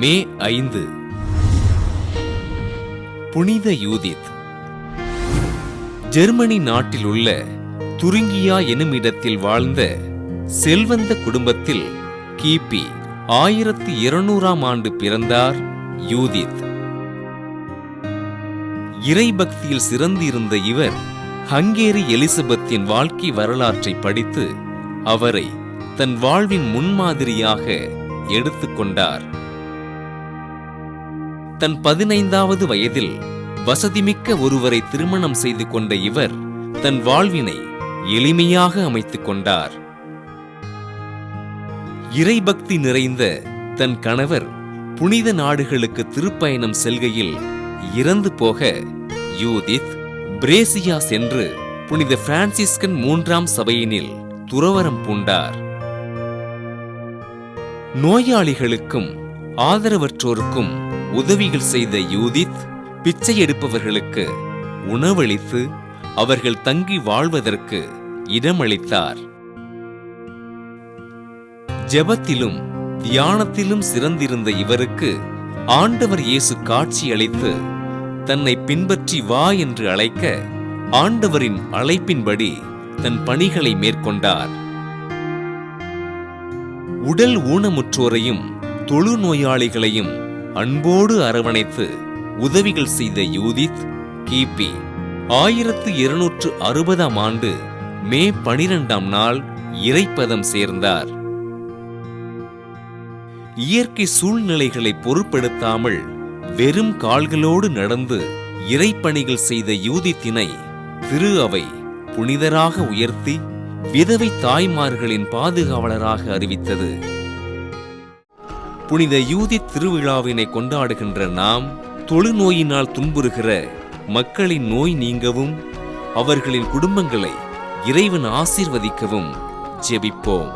மே 5 புனித யூதித். ஜெர்மனி நாட்டில் உள்ள துரிங்கியா எனுமிடத்தில் வாழ்ந்த செல்வந்த குடும்பத்தில் கிபி 1200ஆம் ஆண்டு பிறந்தார் யூதித். இறைபக்தியில் சிறந்திருந்த இவர் ஹங்கேரி எலிசபெத்தின் வாழ்க்கை வரலாற்றை படித்து அவரை தன் வாழ்வின் முன்மாதிரியாக எடுத்துக்கொண்டார். தன் 15வது வயதில் வசதிமிக்க ஒருவரை திருமணம் செய்து கொண்ட இவர் தன் வாழ்வினை எளிமையாக அமைத்துக் கொண்டார். இறைபக்தி நிறைந்த தன் கணவர் புனித நாடுகளுக்கு திருப்பயணம் செல்கையில் இறந்து போக யூதித் பிரேசியா சென்று புனித பிரான்சிஸ்கன் 3ஆம் சபையினில் துறவறம் பூண்டார். நோயாளிகளுக்கும் ஆதரவற்றோருக்கும் உதவிகள் செய்த யூதித் பிச்சை எடுப்பவர்களுக்கு உணவளித்து அவர்கள் தங்கி வாழ்வதற்கு இடமளித்தார். ஜெபத்திலும் தியானத்திலும் சிறந்திருந்த இவருக்கு ஆண்டவர் இயேசு காட்சியளித்து தன்னை பின்பற்றி வா என்று அழைக்க ஆண்டவரின் அழைப்பின்படி தன் பணிகளை மேற்கொண்டார். உடல் ஊனமுற்றோரையும் தொழுநோயாளிகளையும் அன்போடு அரவணைத்து உதவிகள் செய்த யூதித் கிபி 1260ஆம் ஆண்டு மே 12ஆம் நாள் இறைப்பதம் சேர்ந்தார். இயற்கை சூழ்நிலைகளை பொருட்படுத்தாமல் வெறும் கால்களோடு நடந்து இறைப்பணிகள் செய்த யூதித்தினை திரு அவை புனிதராக உயர்த்தி விதவை தாய்மார்களின் பாதுகாவலராக அறிவித்தது. புனித யூதித் திருவிழாவினை கொண்டாடுகின்ற நாம் தொழுநோயினால் துன்புறுகிற மக்களின் நோய் நீங்கவும் அவர்களின் குடும்பங்களை இறைவன் ஆசீர்வதிக்கவும் ஜெபிப்போம்.